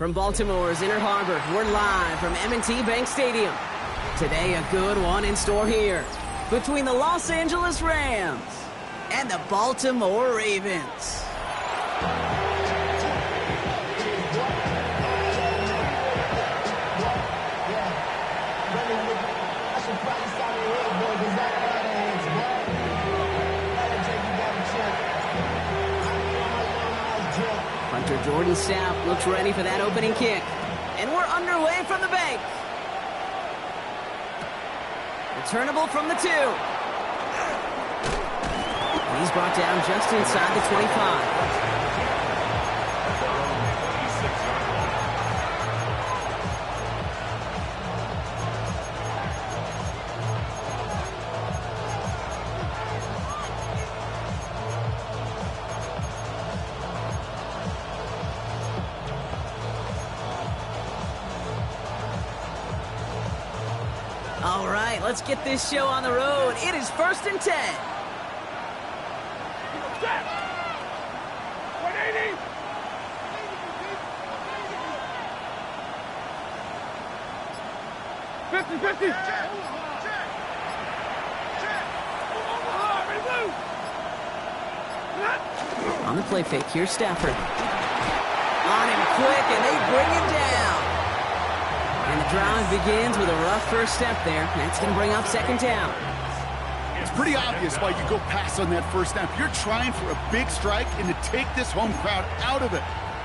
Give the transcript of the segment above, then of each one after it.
From Baltimore's Inner Harbor, we're live from M&T Bank Stadium. Today, a good one in store here between the Los Angeles Rams and the Baltimore Ravens. Jordan Sapp looks ready for that opening kick. And we're underway from the bank. Returnable from the 2. And he's brought down just inside the 25. All right, let's get this show on the road. It is 1st and 10. 180. On the play fake, here's Stafford. On him quick, and they bring him down. And the drive begins with a rough first step there. That's going to bring up second down. It's pretty obvious why you go pass on that first snap. You're trying for a big strike and to take this home crowd out of it.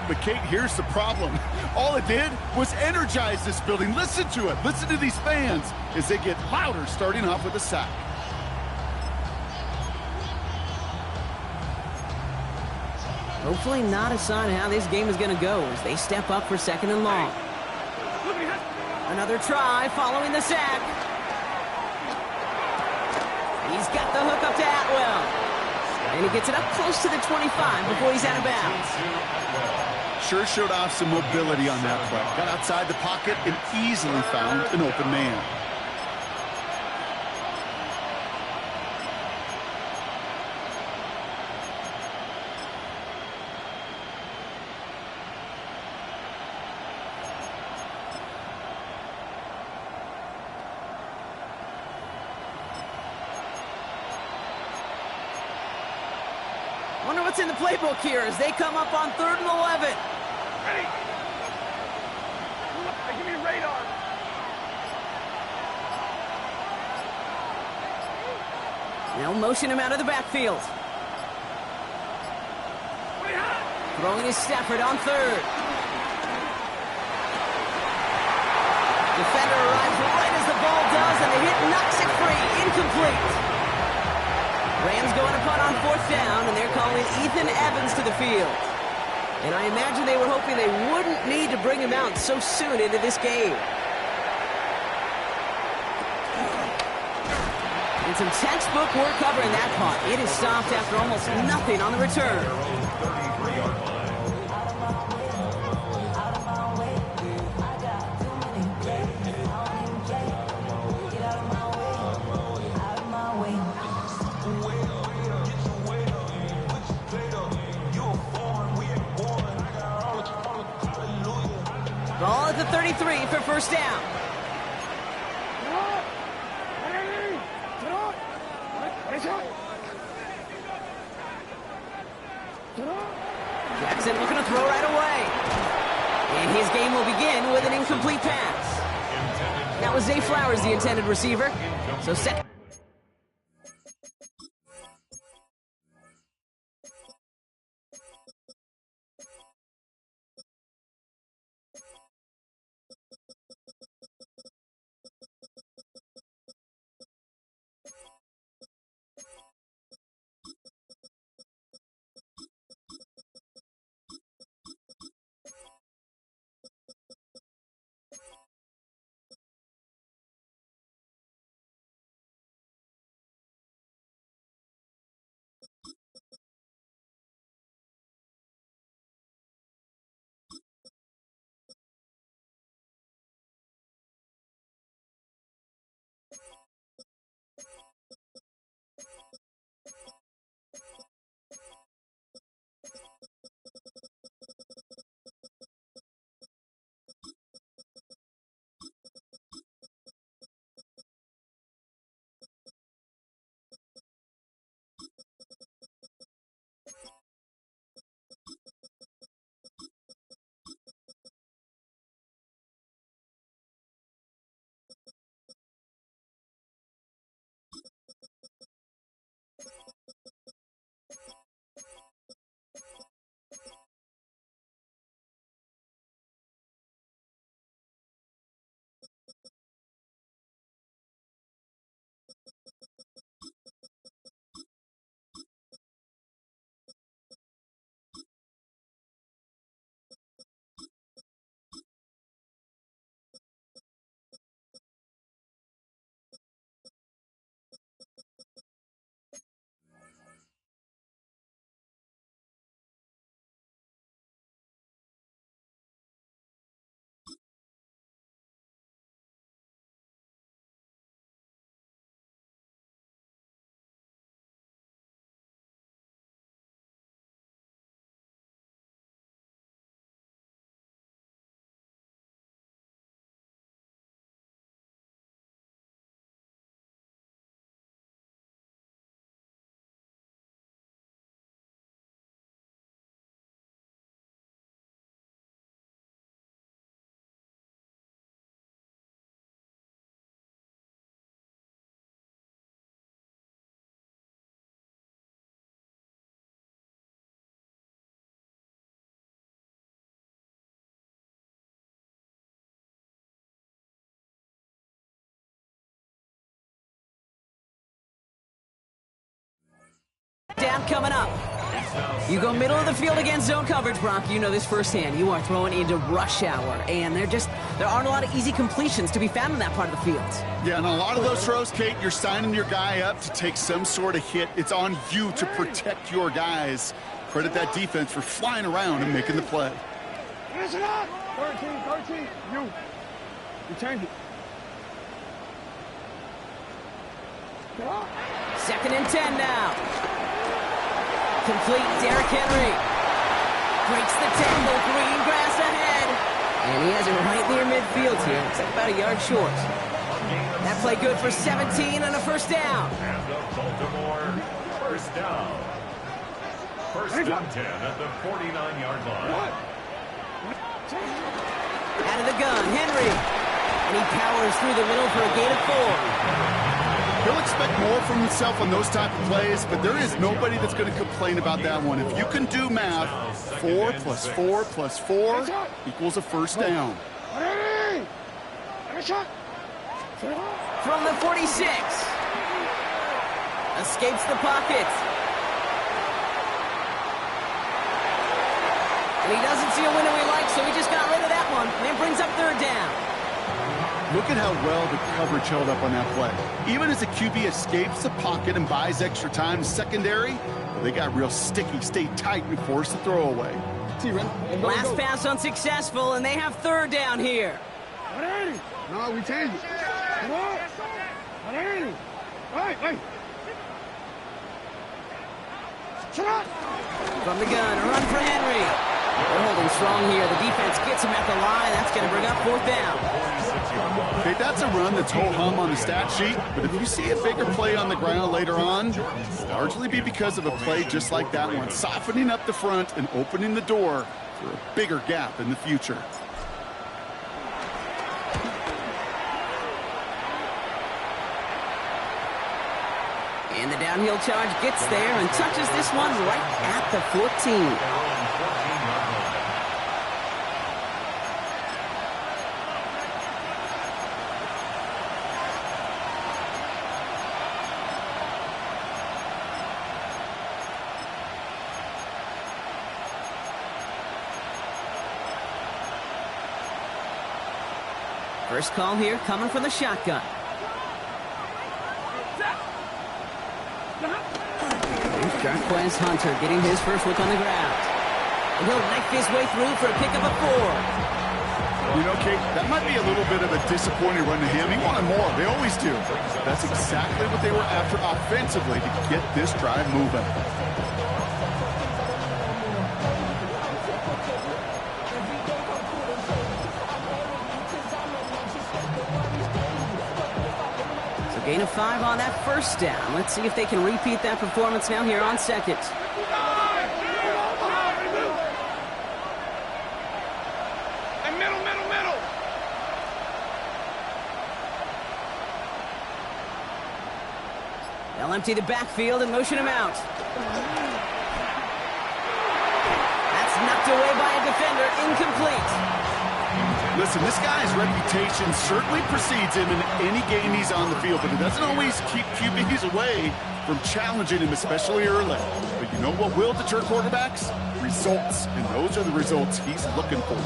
But, Kate, here's the problem. All it did was energize this building. Listen to it. Listen to these fans as they get louder starting off with a sack. Hopefully not a sign of how this game is going to go as they step up for second and long. Another try following the sack. He's got the hook up to Atwell. And he gets it up close to the 25 before he's out of bounds. Sure showed off some mobility on that play. Got outside the pocket and easily found an open man. Wonder what's in the playbook here as they come up on 3rd and 11. Ready? Give me radar. They'll motion him out of the backfield. Throwing is Stafford on 3rd. Defender arrives right as the ball does, and the hit knocks it free. Incomplete. Rams going to punt on 4th down, and they're calling Ethan Evans to the field. And I imagine they were hoping they wouldn't need to bring him out so soon into this game. And some textbook work covering that punt. It is stopped after almost nothing on the return. Ball at the 33 for first down. Jackson looking to throw right away. And his game will begin with an incomplete pass. That was Zay Flowers, the intended receiver. So second. snap coming up. You go middle of the field against zone coverage, Brock. You know this firsthand. You are throwing into rush hour, and there aren't a lot of easy completions to be found in that part of the field. Yeah, and a lot of those throws, Kate, you're signing your guy up to take some sort of hit. It's on you to protect your guys. Credit that defense for flying around and making the play. 13, you change it. Second and 10 now. Complete, Derrick Henry. Breaks the tackle, green grass ahead. And he has it right near midfield here. It's like about a yard short. That play good for 17 and a first down. And the Baltimore first down. First and 10 at the 49-yard line. Out of the gun, Henry. And he powers through the middle for a gain of 4. He'll expect more from himself on those type of plays, but there is nobody that's going to complain about that one. If you can do math, 4 plus 4 plus 4 equals a first down. From the 46. Escapes the pocket. And he doesn't see a window he likes, so he just got rid of that one. And brings up third down. Look at how well the coverage held up on that play. Even as the QB escapes the pocket and buys extra time secondary, they got real sticky, stayed tight, and forced the throwaway. Last pass unsuccessful, and they have third down here. No, we change it. Hey. From the gun, a run for Henry. They're holding strong here. The defense gets him at the line. That's going to bring up fourth down. Okay, that's a run that's ho-hum on the stat sheet, but if you see a bigger play on the ground later on, it'll largely be because of a play just like that one, softening up the front and opening the door for a bigger gap in the future. And the downhill charge gets there and touches this one right at the 14. First call here coming from the shotgun. Jarquez Hunter getting his first look on the ground. And he'll knife his way through for a pickup of 4. You know, Kate, that might be a little bit of a disappointing run to him. He wanted more. They always do. That's exactly what they were after offensively to get this drive moving. Gain of 5 on that first down. Let's see if they can repeat that performance now here on second. Middle. They'll empty the backfield and motion him out. That's knocked away by a defender. Incomplete. Listen, this guy's reputation certainly precedes him in any game he's on the field, but it doesn't always keep QBs away from challenging him, especially early. But you know what will deter quarterbacks? Results, and those are the results he's looking for.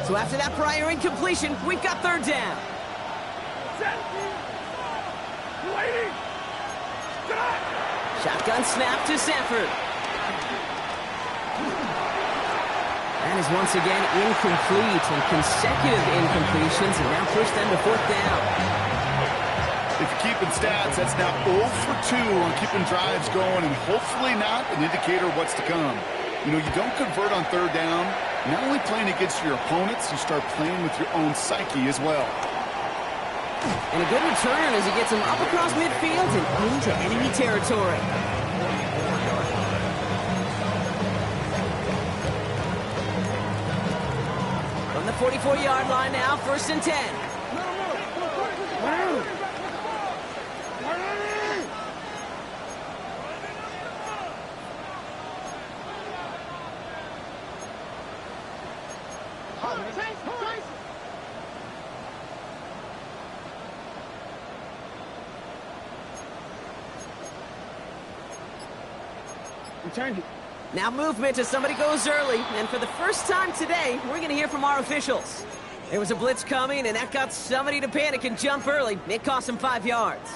So after that prior incompletion, we've got third down. Shotgun snap to Sanford. That is once again incomplete, and consecutive incompletions, and now push them to fourth down. If you're keeping stats, that's now 0 for 2 on keeping drives going, and hopefully not an indicator of what's to come. You know, you don't convert on third down. Not only playing against your opponents, you start playing with your own psyche as well. And a good return as he gets him up across midfield and into enemy territory. From the 44-yard line now, first and 10. We change it. Now movement as somebody goes early, and for the first time today, we're going to hear from our officials. There was a blitz coming, and that got somebody to panic and jump early. It cost them 5 yards.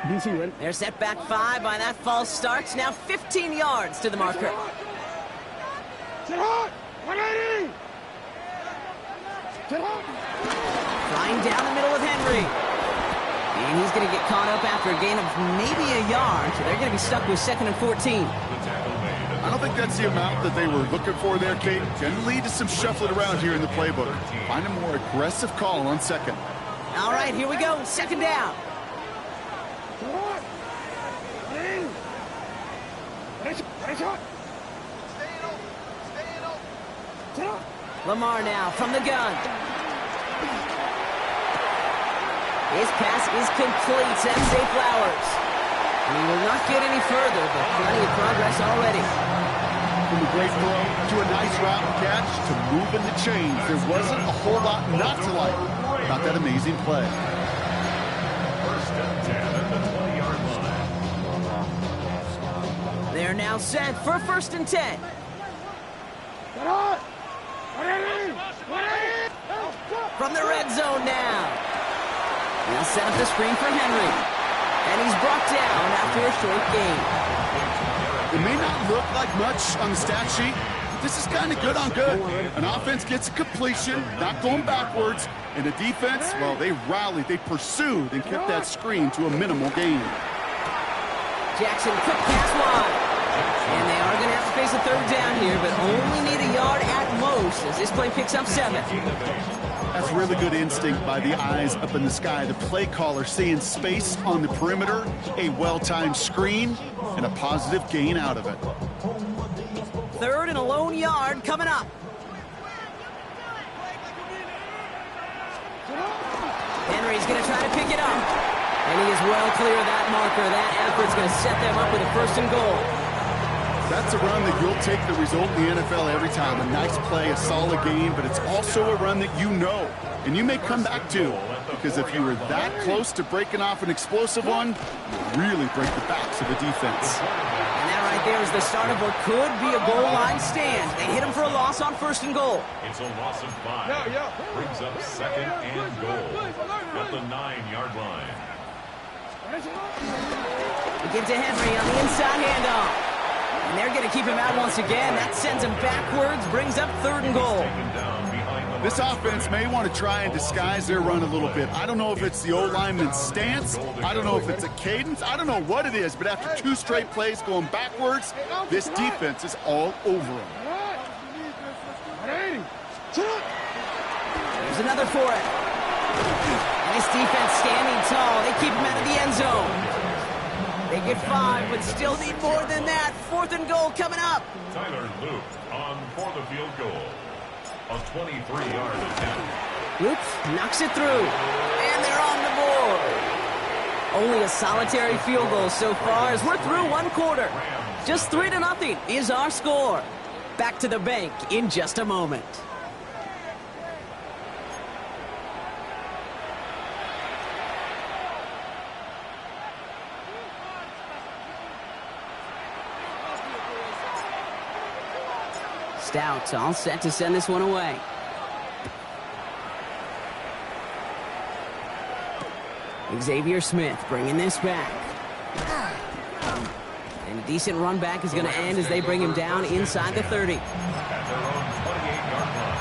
DC, ready? They're set back 5 by that false start. Now 15 yards to the marker. Sit hard! 180! Sit hard! Flying down the middle with Henry. And he's going to get caught up after a gain of maybe a yard. So they're going to be stuck with 2nd and 14. I don't think that's the amount that they were looking for there, Kate. Can lead to some shuffling around here in the playbook. Find a more aggressive call on 2nd. All right, here we go. 2nd down. Sit hard! 180! Ready, shot! Sit hard! Lamar now from the gun. His pass is complete. Sends Zay Flowers. And he will not get any further, but plenty of progress already. From a great throw to a nice route and catch to moving the chains. There wasn't a whole lot not to like about that amazing play. 1st and 10 at the 20-yard line. They're now set for 1st and 10. Sit hard! 180! 180! From the red zone now. They'll set up the screen for Henry. And he's brought down after a short gain. It may not look like much on the stat sheet, but this is kind of good on good. An offense gets a completion, not going backwards, and the defense, well, they rallied, they pursued, and kept that screen to a minimal gain. Jackson, quick pass wide. And they are going to have to face a 3rd down here, but only need a yard at most as this play picks up 7. That's really good instinct by the eyes up in the sky. The play caller seeing space on the perimeter, a well-timed screen, and a positive gain out of it. 3rd and a lone yard coming up. Henry's going to try to pick it up. And he is well clear of that marker. That effort's going to set them up with a 1st and goal. That's a run that you'll take the result in the NFL every time. A nice play, a solid game, but it's also a run that you know, and you may come back to, because if you were that close to breaking off an explosive one, you really break the backs of the defense. And that right there is the start of what could be a goal line stand. They hit him for a loss on 1st and goal. It's a loss of 5. Brings up 2nd and goal at the 9-yard line. We give to Henry on the inside handoff. And they're going to keep him out once again. That sends him backwards, brings up 3rd and goal. This offense may want to try and disguise their run a little bit. I don't know if it's the O-lineman's stance. I don't know if it's a cadence. I don't know what it is, but after 2 straight plays going backwards, this defense is all over them. 180! There's another for it. And this defense standing tall. They keep him out of the end zone. They get 5, but still need more than that. 4th and goal coming up. Tyler Luke on for the field goal. A 23-yard attempt. Luke knocks it through. And they're on the board. Only a solitary field goal so far as we're through 1 quarter. Just 3-0 is our score. Back to the bank in just a moment. Stout all set to send this one away. Xavier Smith bringing this back. And a decent run back is going to end as they bring him down inside the 30. At their own 28-yard line.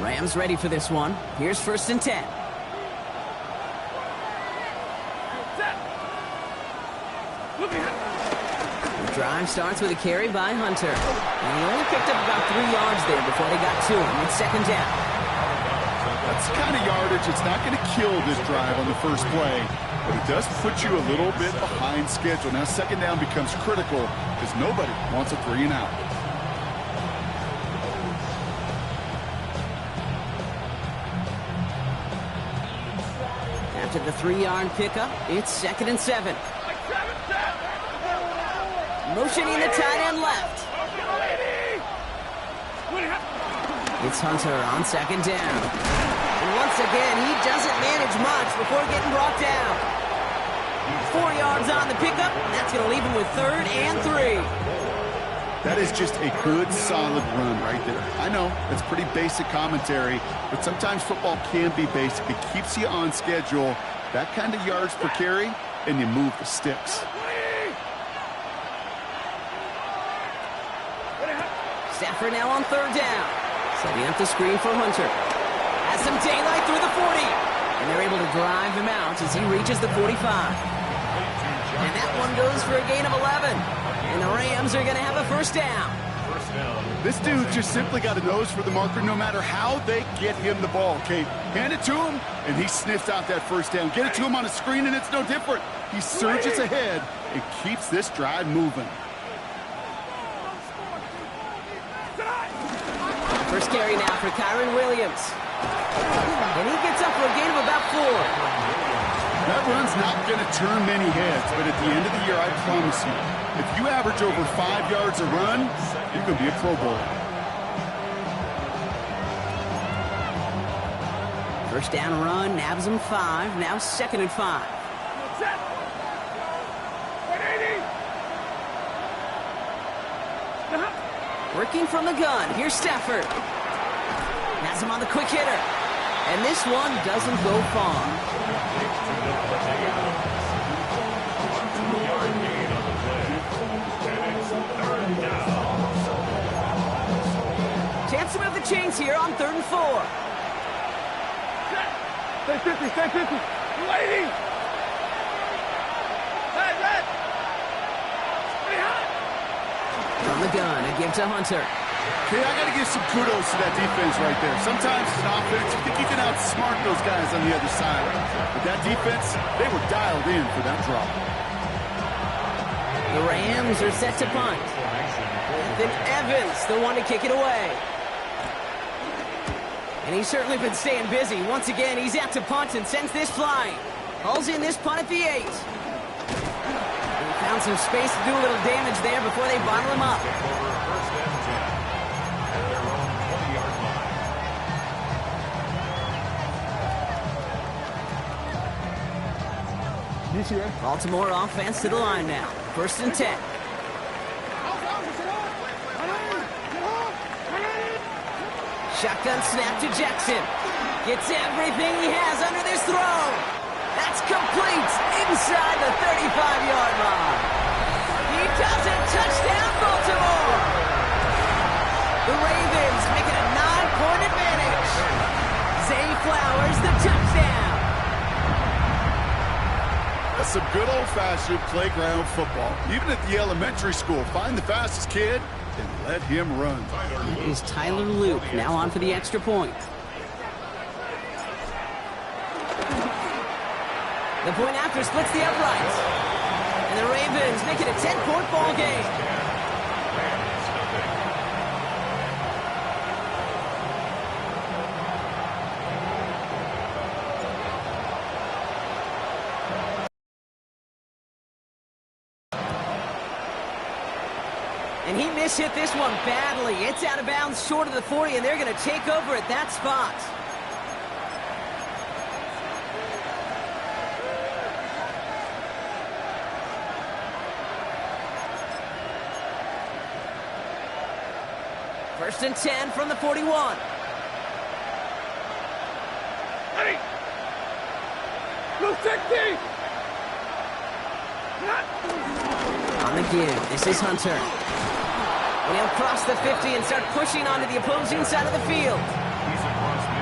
Rams ready for this one. Here's 1st and 10. The drive starts with a carry by Hunter. And he only picked up about 3 yards there before they got to him. It's 2nd down. That's the kind of yardage. It's not going to kill this drive on the first play, but it does put you a little bit behind schedule. Now second down becomes critical because nobody wants a 3 and out. After the 3-yard pickup, it's 2nd and 7. Motioning the tight end left. It's Hunter on 2nd down. And once again, he doesn't manage much before getting brought down. 4 yards on the pickup. That's going to leave him with 3rd and 3. That is just a good, solid run right there. I know, it's pretty basic commentary, but sometimes football can be basic. It keeps you on schedule. That kind of yards per carry, and you move the sticks. Stafford now on 3rd down. Setting up the screen for Hunter. Has some daylight through the 40. And they're able to drive him out as he reaches the 45. And that one goes for a gain of 11. And the Rams are going to have a 1st down. This dude just simply got a nose for the marker no matter how they get him the ball, okay? Hand it to him, and he sniffs out that 1st down. Get it to him on a screen, and it's no different. He surges ahead and keeps this drive moving. First carry now for Kyron Williams. And he gets up for a gain of about 4. That run's not going to turn many heads, but at the end of the year, I promise you, if you average over 5 yards a run, you're going to be a Pro Bowler. First down run, nabs him 5. Now 2nd and 5. Working from the gun. Here's Stafford. Has him on the quick hitter. And this one doesn't go far. Chance to move the chains here on 3rd and 4. Stay 50, stay 50. Waiting. Red. From the gun, a give to Hunter. Okay, I got to give some kudos to that defense right there. Sometimes in offense, you think you can outsmart those guys on the other side. But that defense, they were dialed in for that drop. The Rams are set to punt. Then Evans, the one to kick it away. And he's certainly been staying busy. Once again, he's out to punt and sends this flying. Hauls in this punt at the 8. Found some space to do a little damage there before they bottle him up. Baltimore offense to the line now. 1st and 10. Shotgun snap to Jackson. Gets everything he has under this throw. That's complete inside the 35-yard line. He does it. Touchdown, Baltimore. The Ravens make it a 9-point advantage. Zay Flowers, the touchdown. That's some good old-fashioned playground football. Even at the elementary school, find the fastest kid and let him run. It is Tyler Luke now on for the extra point. The point after splits the uprights. And the Ravens make it a 10-point ball game. And he mishit this one badly. It's out of bounds short of the 40, and they're going to take over at that spot. First and 10 from the 41. Ready. Go 60. On the give, this is Hunter. And he'll cross the 50 and start pushing onto the opposing side of the field.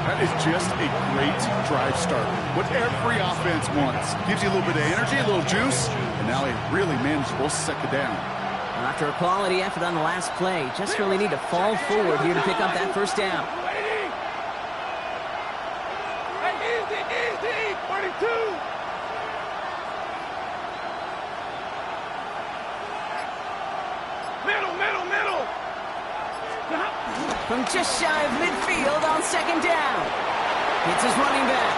That is just a great drive starter. What every offense wants. Gives you a little bit of energy, a little juice, and now a really manageable 2nd down. After a quality effort on the last play, just really need to fall forward here to pick up that 1st down. middle. From just shy of midfield on second down. Hits his running back.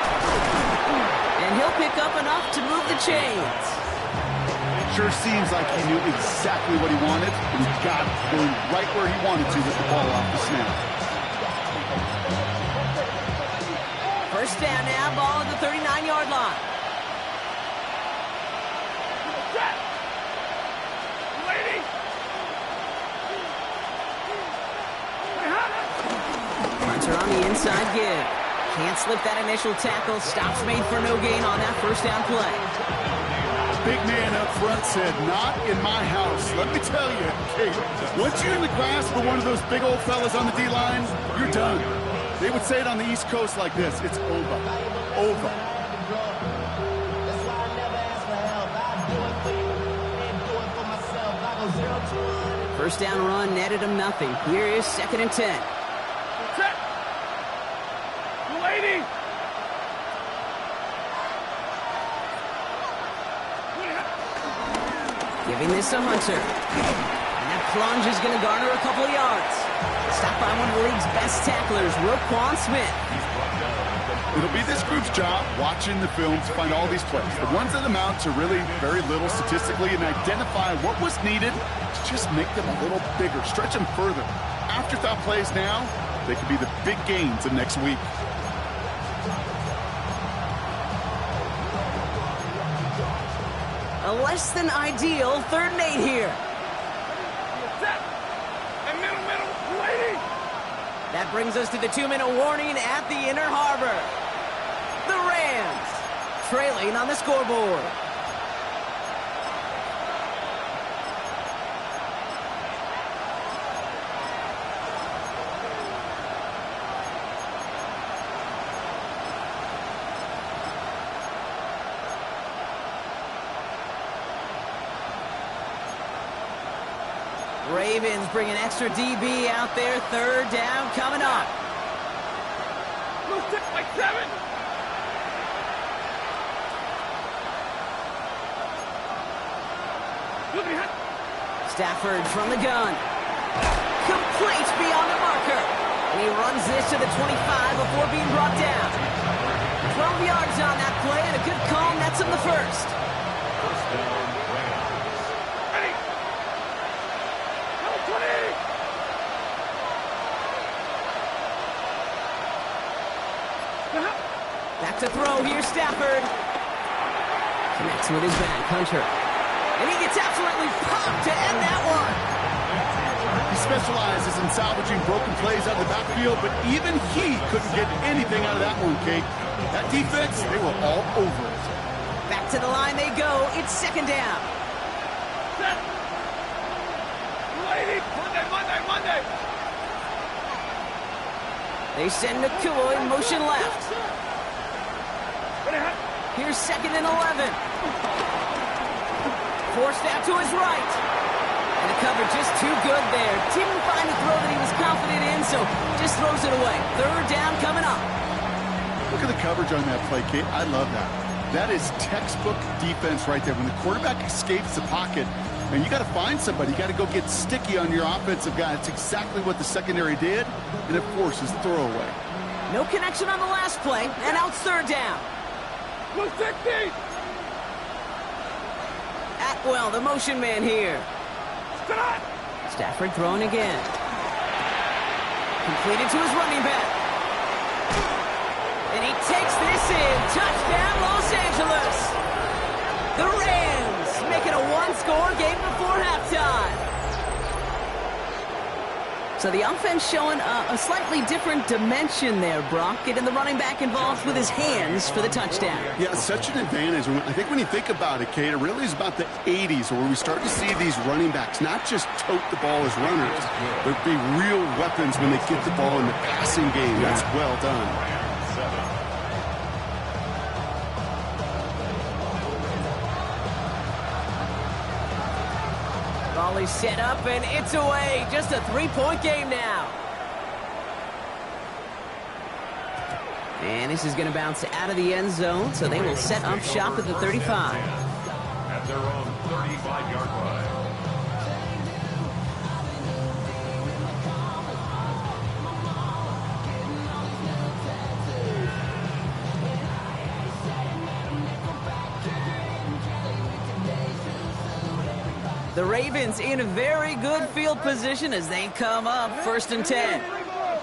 And he'll pick up enough to move the chains. Sure seems like he knew exactly what he wanted, and he got it going right where he wanted to with the ball off the snap. First down now, ball at the 39-yard line. Set. Lady. Hunter on the inside give. Can't slip that initial tackle. Stops made for no gain on that first down play. Big man up front said, not in my house. Let me tell you, Kate, once you're in the grasp of one of those big old fellas on the D-line, you're done. They would say it on the East Coast like this, it's over. Over. First down run netted him nothing. Here is 2nd and 10. Set. Lady. Giving this to Hunter. And that plunge is going to garner a couple of yards. Stopped by one of the league's best tacklers, Roquan Smith. It'll be this group's job watching the film to find all these plays. The ones that amount to really very little statistically and identify what was needed to just make them a little bigger, stretch them further. Afterthought plays now, they could be the big gains of next week. A less than ideal 3rd and 8 here. Set. And middle. Lady. That brings us to the 2-minute warning at the Inner Harbor. The Rams trailing on the scoreboard. Ravens bring an extra DB out there. 3rd down coming up. Move six, like 7. Look at Stafford from the gun. Complete beyond the marker. And he runs this to the 25 before being brought down. 12 yards on that play and a good call nets him the first. First down, Rams. Ready. Number 20. Back to throw here, Stafford. Connects with his back, Hunter. And he gets absolutely popped to end that one. He specializes in salvaging broken plays out of the backfield, but even he couldn't get anything out of that one, Kate. That defense, they were all over it. Back to the line they go. It's 2nd down. Set. Lady. Monday. They send Nakua in motion left. Ready, hot. Here's 2nd and 11. Forced out to his right. And the cover just too good there. Didn't find a throw that he was confident in, so just throws it away. 3rd down coming up. Look at the coverage on that play, Kate. I love that. That is textbook defense right there. When the quarterback escapes the pocket, and you got to find somebody. You got to go get sticky on your offensive guy. That's exactly what the secondary did, and it forces the throwaway. No connection on the last play, and now it's 3rd down. Move 60. Atwell, the motion man here. Stop. Stafford throwing again. Completed to his running back. And he takes this in. Touchdown, Los Angeles. The Rams make it a 1-score game before halftime. So the offense showing a slightly different dimension there, Brock. Getting the running back involved with his hands for the touchdown. Yeah, such an advantage. I think when you think about it, Kate, it really is about the 80s where we start to see these running backs not just tote the ball as runners, but be real weapons when they get the ball in the passing game. That's well done. Volley set up, and it's away. Just a 3-point game now. And this is going to bounce out of the end zone, so they will set up shop at the 35. At their own 35-yard line. The Ravens in very good field position as they come up 1st and 10. The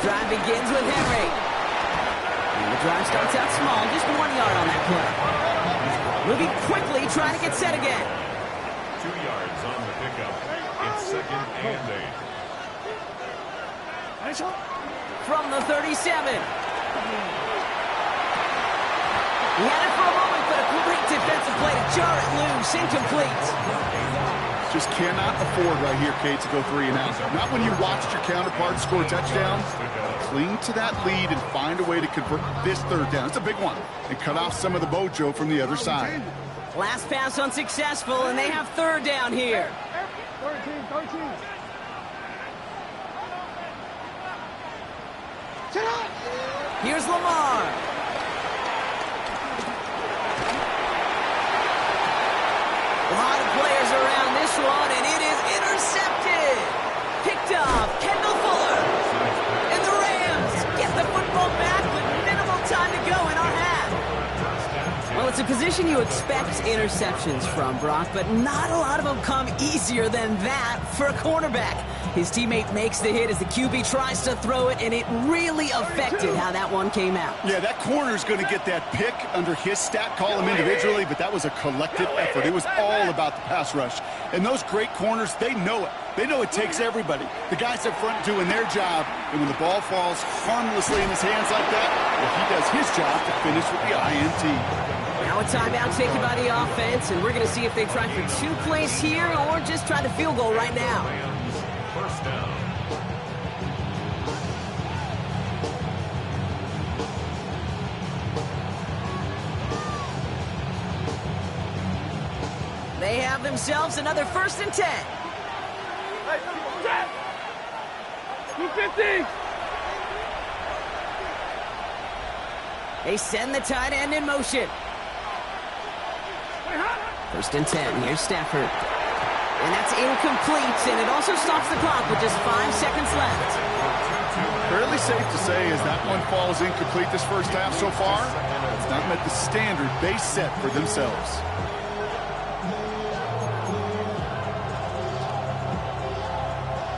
drive begins with Henry. And the drive starts out small, just 1 yard on that play. Moving quickly, trying to get set again. 2 yards on the pickup. It's 2nd and 8. From the 37. He had it for a moment, but a great defensive play to jar it loose. Incomplete. Just cannot afford right here, Kate, to go 3 and out. Not when you watched your counterpart score touchdowns. Cling to that lead and find a way to convert this 3rd down. It's a big one. And cut off some of the mojo from the other side. Last pass unsuccessful, and they have 3rd down here. 13. Here's Lamar. A lot of players around this one, and it is intercepted. Picked off, Kendall Fuller. And the Rams get the football back with minimal time to go in our half. Well, it's a position you expect interceptions from, Brock, but not a lot of them come easier than that for a cornerback. His teammate makes the hit as the QB tries to throw it, and it really affected how that one came out. Yeah, that corner's going to get that pick under his stat column individually, but that was a collective effort. It was all about the pass rush. And those great corners, they know it. They know it takes everybody. The guys up front doing their job, and when the ball falls harmlessly in his hands like that, well, he does his job to finish with the INT. Now a timeout taken by the offense, and we're going to see if they try for 2 plays here or just try the field goal right now. 1st down. They have themselves another 1st and 10. 250. They send the tight end in motion. 1st and 10. Here's Stafford. And that's incomplete, and it also stops the clock with just 5 seconds left. Fairly safe to say as that one falls incomplete this first half so far, it's not met the standard they set for themselves.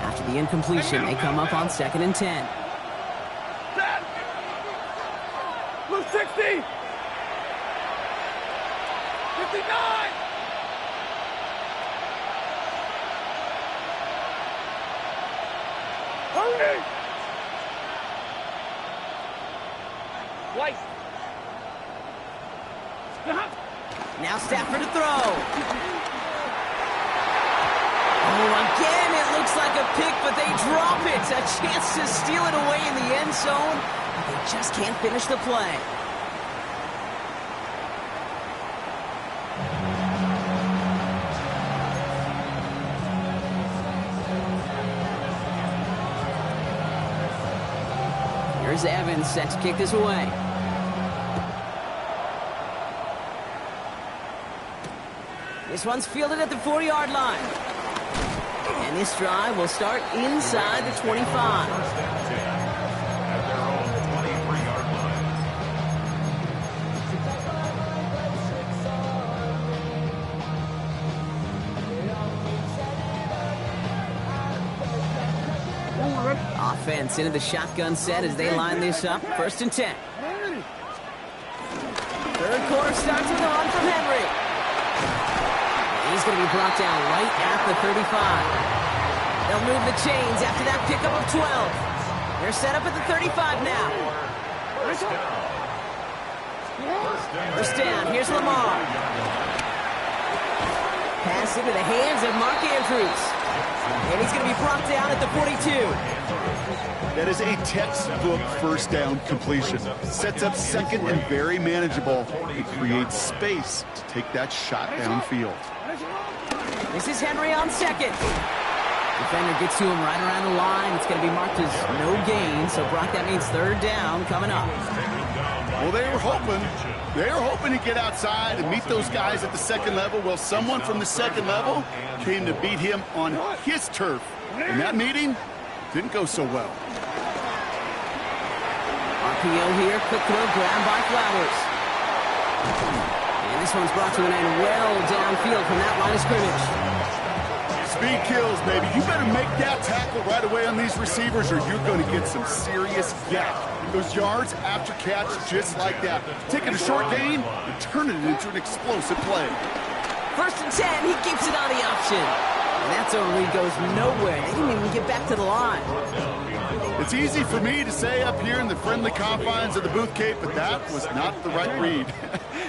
After the incompletion, they come up on 2nd and 10. Blue 60. 59. Hurry. White. Now Stafford to throw. Oh, again, it looks like a pick, but they drop it. A chance to steal it away in the end zone, but they just can't finish the play. Here's Evans set to kick this away. This one's fielded at the 4-yard line. And this drive will start inside the 25. Offense into the shotgun set as they line this up. 1st and 10. 3rd quarter starts with a run from Henry. He's going to be brought down right at the 35. They'll move the chains after that pickup of 12. They're set up at the 35 now. 1st down. Here's Lamar. Pass into the hands of Mark Andrews. And he's going to be brought down at the 42. That is a textbook 1st down completion. Sets up 2nd and very manageable. It creates space to take that shot downfield. This is Henry on 2nd. Defender gets to him right around the line. It's going to be marked as no gain. So, Brock, that means 3rd down coming up. Well, they were hoping to get outside and meet those guys at the 2nd level. Well, someone from the 2nd level came to beat him on his turf. And that meeting didn't go so well. RPO here, quick throw, grabbed by Flowers. And this one's brought to an end well downfield from that line of scrimmage. Speed kills, baby. You better make that tackle right away on these receivers or you're going to get some serious gap. Those yards after catch just like that. Taking a short gain and turning it into an explosive play. 1st and 10, he keeps it on the option. And that zone read goes nowhere. They didn't even get back to the line. It's easy for me to say up here in the friendly confines of the booth, Kate, but that was not the right read.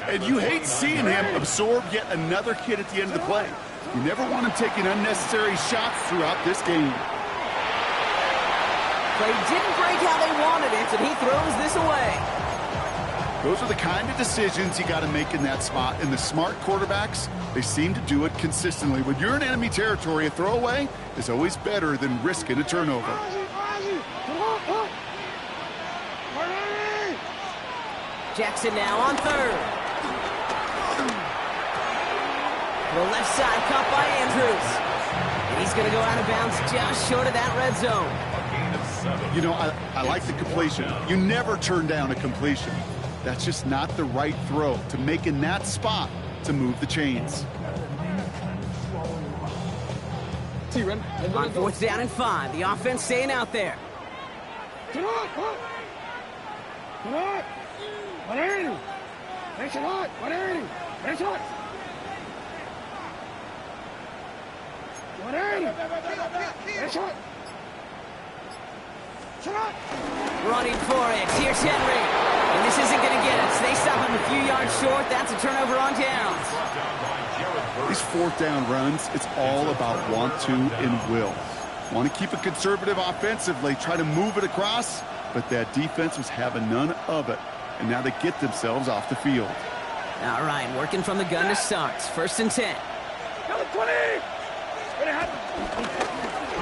And you hate seeing him absorb yet another hit at the end of the play. You never want him taking unnecessary shots throughout this game. Play didn't break how they wanted it, and he throws this away. Those are the kind of decisions you got to make in that spot. And the smart quarterbacks, they seem to do it consistently. When you're in enemy territory, a throwaway is always better than risking a turnover. Jackson now on 3rd. The left side caught by Andrews. And he's going to go out of bounds just short of that red zone. You know, I like the completion. You never turn down a completion. That's just not the right throw to make in that spot to move the chains. On 4th down and 5, the offense staying out there. Running for it. Here's Henry. And this isn't going to get us. They stop him a few yards short. That's a turnover on downs. These 4th down runs, it's all about want to and will. Want to keep it conservative offensively, try to move it across, but that defense was having none of it. And now they get themselves off the field. All right, working from the gun to start. 1st and 10.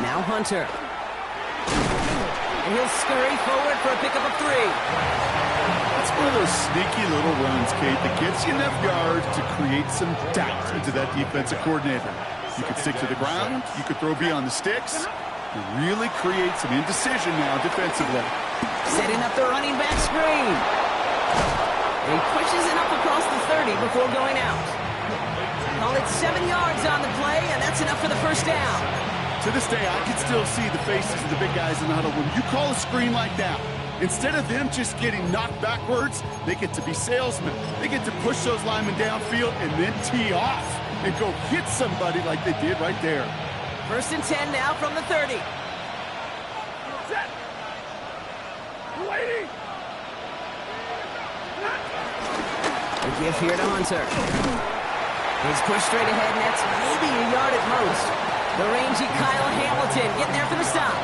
Now Hunter. And he'll scurry forward for a pickup of 3. It's one of those sneaky little runs, Kate, that gets you enough yards to create some doubt into that defensive coordinator. You could stick to the ground, you could throw beyond the sticks, and really create some indecision now defensively. Setting up the running back screen. And he pushes it up across the 30 before going out. Call it 7 yards on the play, and that's enough for the 1st down. To this day, I can still see the faces of the big guys in the huddle. When you call a screen like that, instead of them just getting knocked backwards, they get to be salesmen. They get to push those linemen downfield and then tee off and go hit somebody like they did right there. 1st and 10 now from the 30. Set. Waiting. A give here to Hunter. He's pushed straight ahead, and that's maybe a yard at most. The rangy Kyle Hamilton getting there for the stop.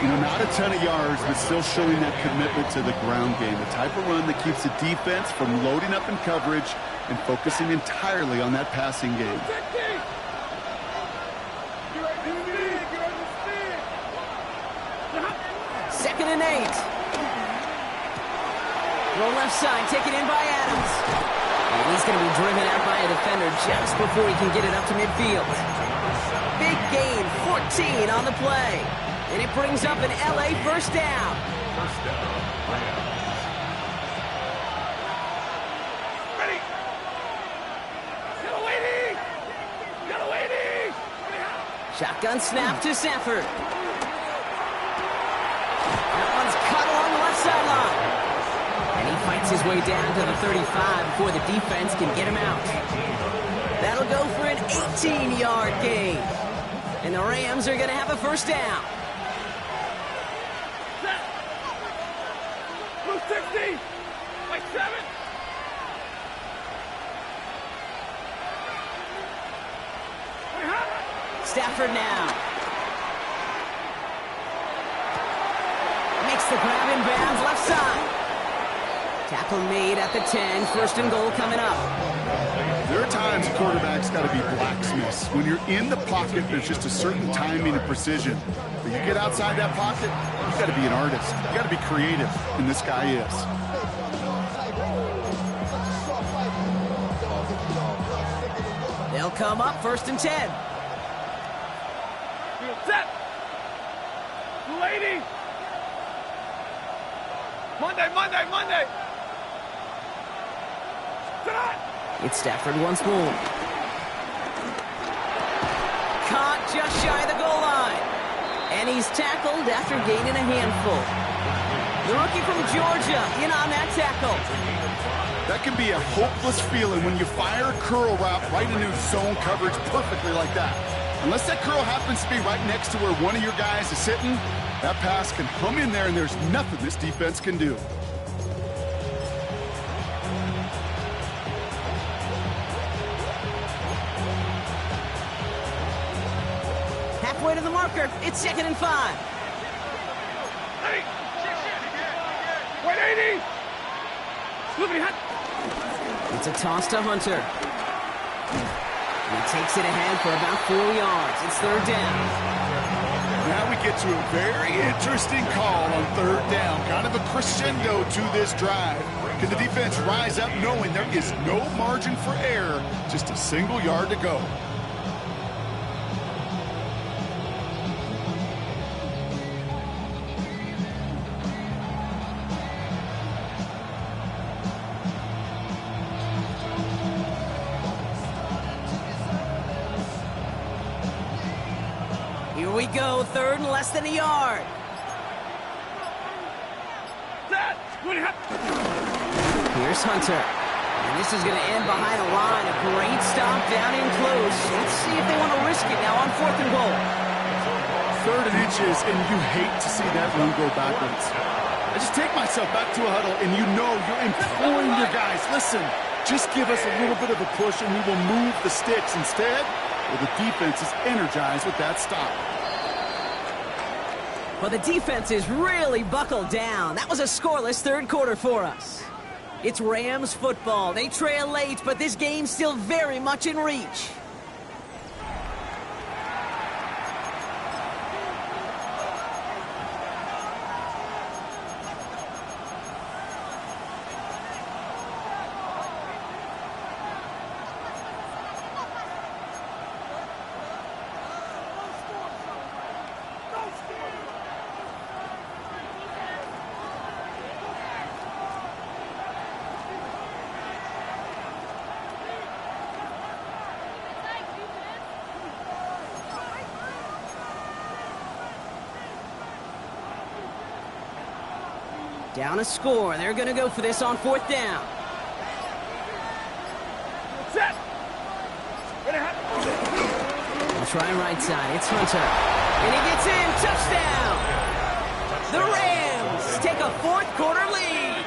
You know, not a ton of yards, but still showing that commitment to the ground game. The type of run that keeps the defense from loading up in coverage and focusing entirely on that passing game. 2nd and 8. Roll left side, taken in by Adams. And he's going to be driven out by a defender just before he can get it up to midfield. Big gain, 14 on the play. And it brings up an LA 1st down. Ready. Get away. Shotgun snap to Sanford. That one's cut along the left sideline. And he fights his way down to the 35 before the defense can get him out. That'll go for an 18-yard gain. And the Rams are going to have a 1st down. Blue 60. Like 7. Stafford now. Makes the grab in bounds left side. Tackle made at the 10. 1st and goal coming up. There are times quarterbacks got to be blacksmiths. When you're in the pocket, there's just a certain timing and precision. But you get outside that pocket, you got to be an artist. You got to be creative, and this guy is. They'll come up 1st and 10. Set. Lady. Monday, Monday, Monday. Tonight. It's Stafford once more. Caught just shy of the goal line. And he's tackled after gaining a handful. The rookie from Georgia in on that tackle. That can be a hopeless feeling when you fire a curl route right into zone coverage perfectly like that. Unless that curl happens to be right next to where one of your guys is sitting, that pass can hum in there and there's nothing this defense can do. Halfway to the marker, it's 2nd and 5. Hey. Wait, 80. Look at It's a toss to Hunter. He takes it ahead for about 4 yards. It's 3rd down. Now we get to a very interesting call on 3rd down. Kind of a crescendo to this drive. Can the defense rise up knowing there is no margin for error, just a single yard to go? Here we go, 3rd and less than a yard. that. Here's Hunter. And this is going to end behind a line. A great stop down in close. Let's see if they want to risk it now on 4th and goal. 3rd and inches, and you hate to see that run go backwards. I just take myself back to a huddle, and you know you're imploring your guys, listen, just give us a little bit of a push, and we will move the sticks. Instead, well, the defense is energized with that stop. Well, the defense is really buckled down. That was a scoreless 3rd quarter for us. It's Rams football. They trail late, but this game's still very much in reach. Down a score. They're going to go for this on 4th down. Set. We'll try right side. It's Hunter. And he gets in. Touchdown. The Rams take a 4th quarter lead.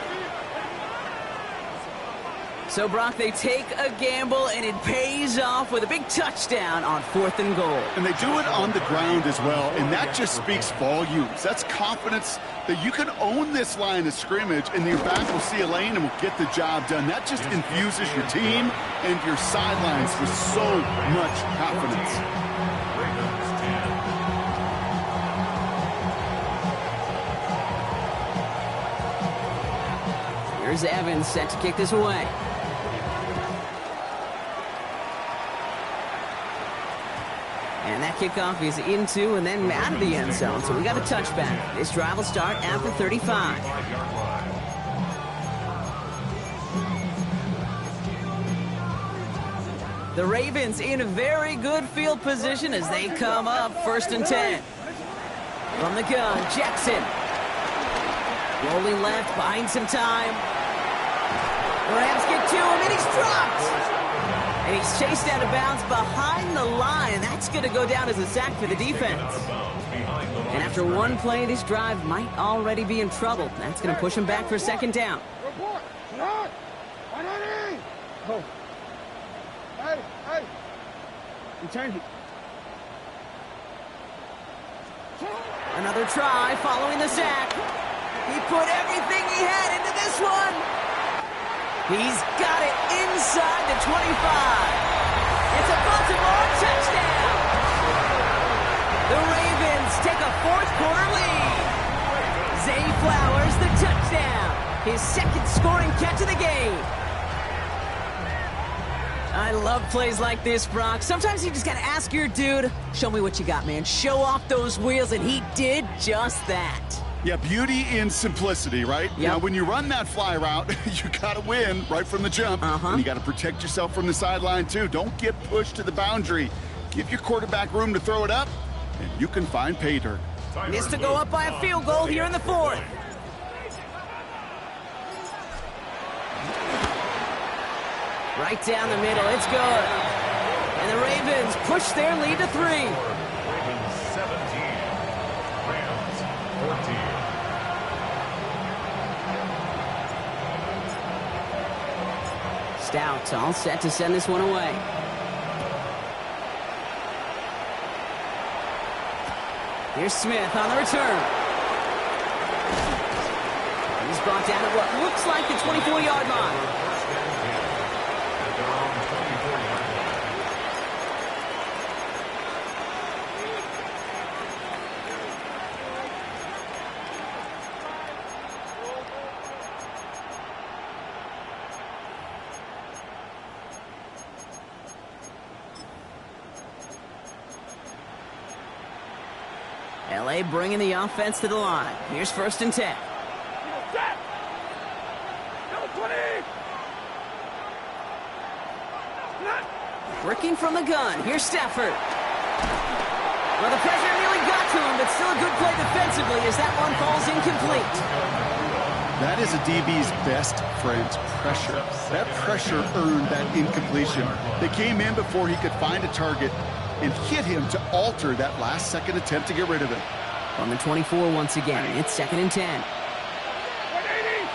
So, Brock, they take a gamble, and it pays off with a big touchdown on 4th and goal. And they do it on the ground as well, and that just speaks volumes. That's confidence that you can own this line of scrimmage, and your back will see a lane and will get the job done. That just infuses your team and your sidelines with so much confidence. Here's Evans set to kick this away. And that kickoff is into and then out of the end zone. So we got a touchback. This drive will start at the 35. The Ravens in a very good field position as they come up 1st and 10. From the gun, Jackson. Rolling left, buying some time. The Rams get to him, and he's dropped. And he's chased out of bounds behind the line. That's going to go down as a sack for the defense. And after one play, this drive might already be in trouble. That's going to push him back for 2nd down. Oh. Hey, hey. Return. Another try following the sack. He put everything he had into this one. He's got it inside the 25. It's a Baltimore touchdown. The Ravens take a 4th quarter lead. Zay Flowers the touchdown. His 2nd scoring catch of the game. I love plays like this, Brock. Sometimes you just got to ask your dude, show me what you got, man. Show off those wheels, and he did just that. Yeah, beauty in simplicity, right? Yep. Now, when you run that fly route, you got to win right from the jump. And you got to protect yourself from the sideline, too. Don't get pushed to the boundary. Give your quarterback room to throw it up, and you can find pay dirt. Missed to go up by a field goal here in the fourth. Right down the middle, it's good. And the Ravens push their lead to 3. Ravens 17, Rams 14. Stout all set to send this one away. Here's Smith on the return. He's brought down at what looks like the 24-yard line. LA bringing the offense to the line. Here's 1st and 10. Set! Go 20! Working from the gun. Here's Stafford. Well, the pressure nearly got to him, but still a good play defensively as that one falls incomplete. That is a DB's best friend, pressure. That pressure earned that incompletion. They came in before he could find a target and hit him to alter that last-second attempt to get rid of it. On the 24 once again, it's 2nd and 10. 180!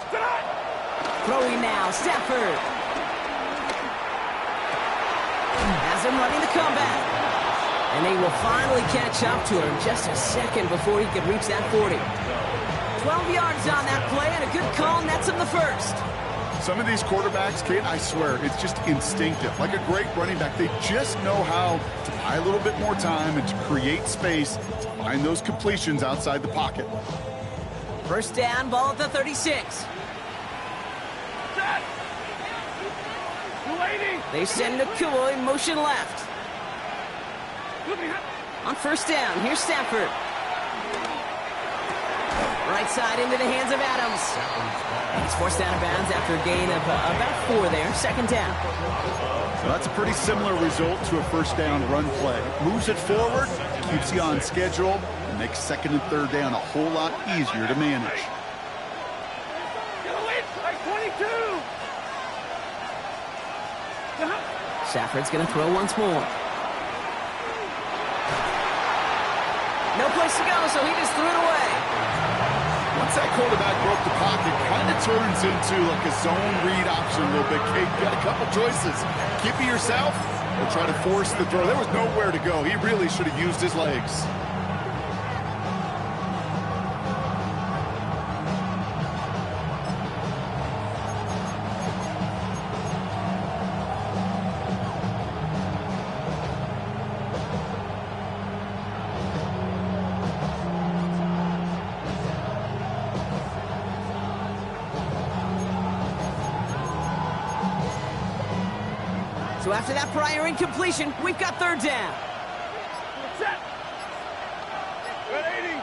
Stop! Throwing now, Stafford. Has him running the comeback. And they will finally catch up to him just a second before he could reach that 40. 12 yards on that play, and a good call nets him the first. Some of these quarterbacks, Kate, I swear, it's just instinctive. Like a great running back, they just know how to buy a little bit more time and to create space to find those completions outside the pocket. 1st down, ball at the 36. Set! 280! They send Nakua in motion left. On 1st down, here's Stafford. Right side into the hands of Adams. He's forced out of bounds after a gain of about 4 there. 2nd down. So that's a pretty similar result to a 1st down run play. Moves it forward, keeps you on schedule, and makes 2nd and 3rd down a whole lot easier to manage. Stafford's going to throw once more. No place to go, so he just threw it away. Once that quarterback broke the pocket, kind of turns into like a zone read option a little bit. Kate, you got a couple choices. Keep it yourself or try to force the throw. There was nowhere to go. He really should have used his legs. So after that prior incompletion, we've got 3rd down. Set! 180!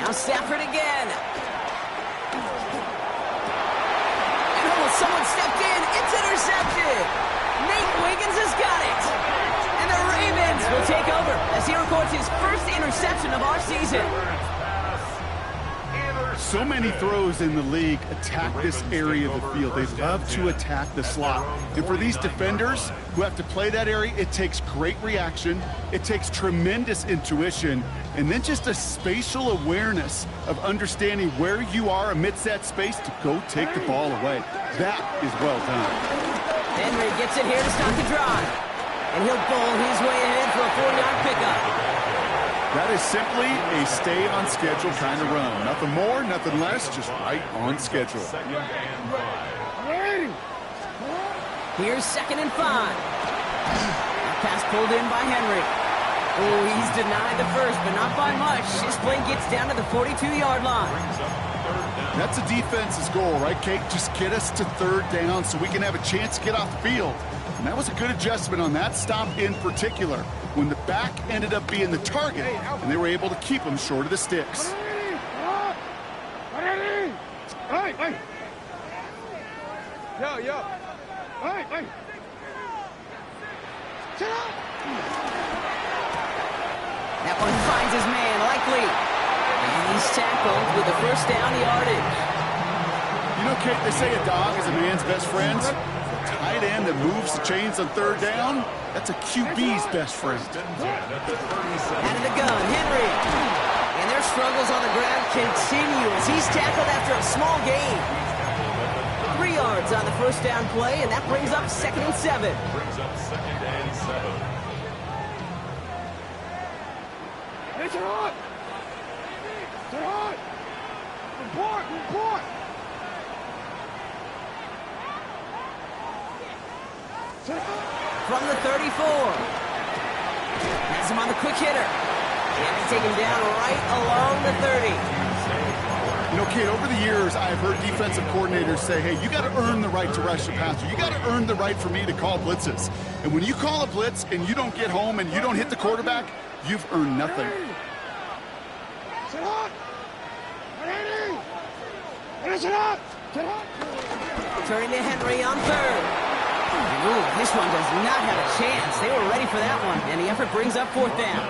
Now Stafford again. Oh, someone stepped in. It's intercepted. Nate Wiggins has got it. And the Ravens will take over as he records his 1st interception of our season. So many throws in the league attack this area of the field. They love to attack the slot. And for these defenders who have to play that area, it takes great reaction. It takes tremendous intuition. And then just a spatial awareness of understanding where you are amidst that space to go take the ball away. That is well done. Henry gets it here to start the drive. And he'll bowl his way ahead for a 4-yard pickup. That is simply a stay-on-schedule kind of run. Nothing more, nothing less, just right on schedule. Here's 2nd and 5. That pass pulled in by Henry. Oh, he's denied the first, but not by much. This play gets down to the 42-yard line. That's a defense's goal, right, Kate? Just get us to third down so we can have a chance to get off the field. And that was a good adjustment on that stop in particular, when the back ended up being the target, and they were able to keep him short of the sticks. That one finds his man, likely. And he's tackled with the first down yardage. You know, Kate, they say a dog is a man's best friend. A tight end that moves the chains on third down, that's a QB's best friend. Out of the gun, Henry. And their struggles on the ground continue as he's tackled after a small gain. 3 yards on the first down play, and that brings up 2nd and 7. Brings up 2nd and 7. From the 34. Has him on the quick hitter. And they take him down right along the 30. You know, Kate, over the years, I've heard defensive coordinators say, hey, you got to earn the right to rush the passer. You got to earn the right for me to call blitzes. And when you call a blitz and you don't get home and you don't hit the quarterback, you've earned nothing. Turning to Henry on third. Ooh, this one does not have a chance. They were ready for that one, and the effort brings up 4th down.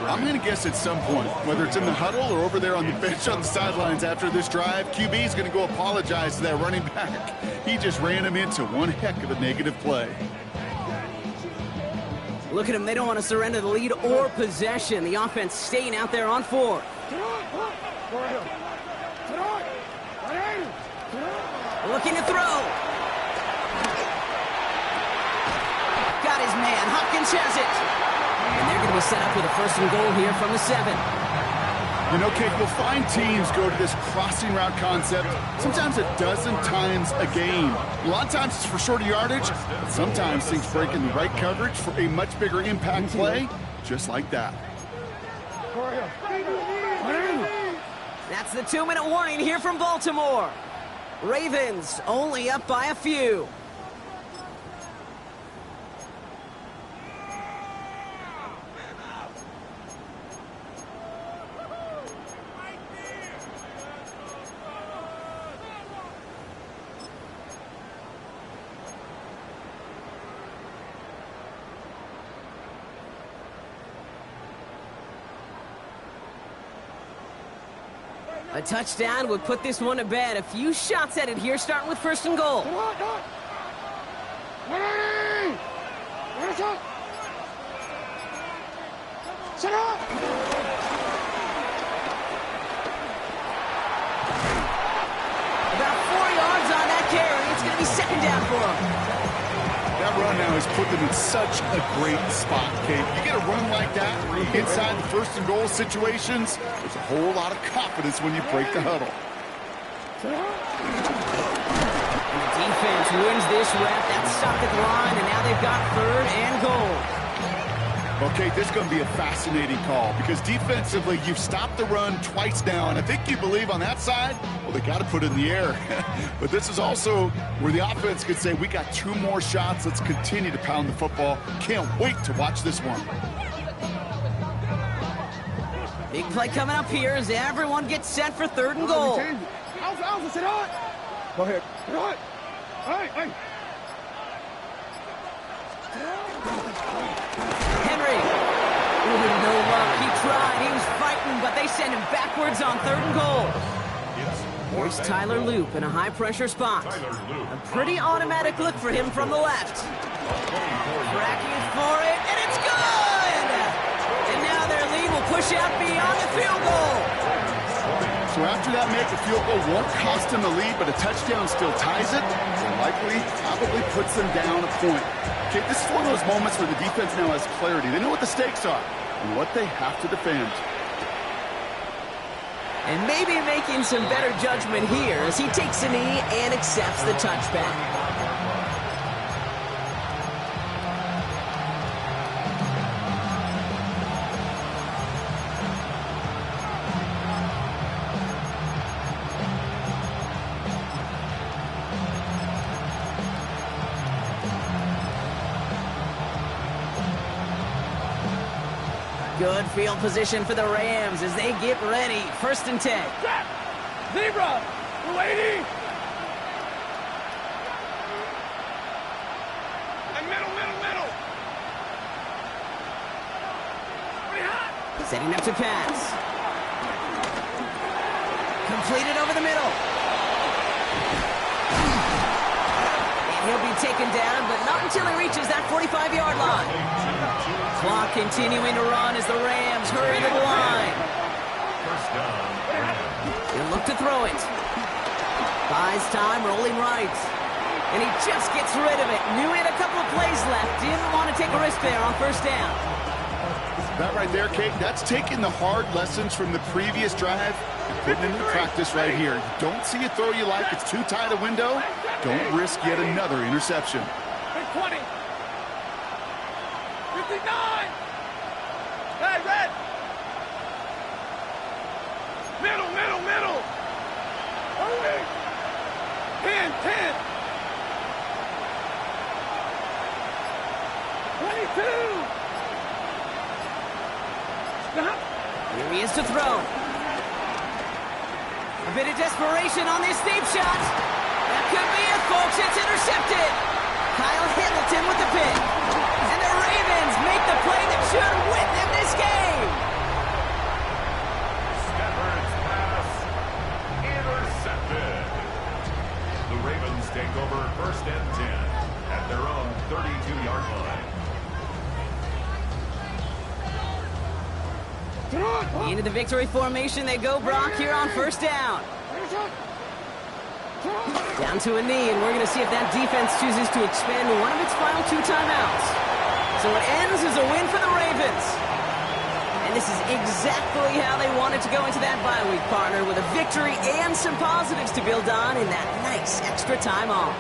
I'm going to guess at some point, whether it's in the huddle or over there on the bench on the sidelines after this drive, QB is going to go apologize to that running back. He just ran him into one heck of a negative play. Look at them. They don't want to surrender the lead or possession. The offense staying out there on 4. Looking to throw. Got his man. Hopkins has it. And they're going to be set up with a 1st and goal here from the 7. You know, Kate, you'll find teams go to this crossing route concept sometimes a dozen times a game. A lot of times it's for shorter yardage, but sometimes things break in the right coverage for a much bigger impact play, just like that. That's the 2-minute warning here from Baltimore. Ravens only up by a few. A touchdown would put this one to bed. A few shots at it here, starting with 1st and goal. About 4 yards on that carry. It's going to be 2nd down for him. That run now has put them in such a great spot, Kate. You get a run like that inside the 1st and goal situations, there's a whole lot of confidence when you break the huddle. And the defense wins this rep. That's stopped at the line, and now they've got 3rd and goal. Okay, this is going to be a fascinating call because defensively, you've stopped the run twice now, and I think you believe on that side, well, they got to put it in the air. But this is also where the offense could say, we got 2 more shots. Let's continue to pound the football. Can't wait to watch this one. Big play coming up here as everyone gets set for 3rd and goal. Go ahead. Henry. Ooh, no luck. He tried. He was fighting, but they send him backwards on 3rd and goal. Here's Tyler Loop in a high-pressure spot. A pretty automatic look for him from the left. Tracking for it, and it's good! And now their lead will push out beyond the field goal. So after that make, the field goal won't cost them the lead, but a touchdown still ties it. So likely, probably puts them down a point. Okay, this is one of those moments where the defense now has clarity. They know what the stakes are and what they have to defend. And maybe making some better judgment here as he takes a knee and accepts the touchback. Good field position for the Rams as they get ready. 1st and 10. Set. Zebra. Blue 80. And middle. Pretty hot. Setting up to pass. Completed over the middle. And he'll be taken down, but not until he reaches that 45-yard line. Clock continuing to run as the Rams hurry to the line. First down, Rams. He'll look to throw it. Buys time, rolling right. And he just gets rid of it. Knew he had a couple of plays left. Didn't want to take a risk there on 1st down. That right there, Kate, that's taking the hard lessons from the previous drive and putting into practice right here. You don't see a throw you like, it's too tight a window. Don't risk yet another interception. Big 20. 59. Hey, red. Middle. Hurry. 10. 22. Stop. Here he is to throw. A bit of desperation on this deep shot. That could be it, folks. It's intercepted. Kyle Hamilton with the pick. And the Ravens make the play that should win them this game. Stafford's pass intercepted. The Ravens take over 1st and 10 at their own 32-yard line. Into the victory formation they go, Brock, here on 1st down. Down to a knee, and we're going to see if that defense chooses to expend one of its final 2 timeouts. So it ends as a win for the Ravens. And this is exactly how they wanted to go into that bye week, partner, with a victory and some positives to build on in that nice extra time off.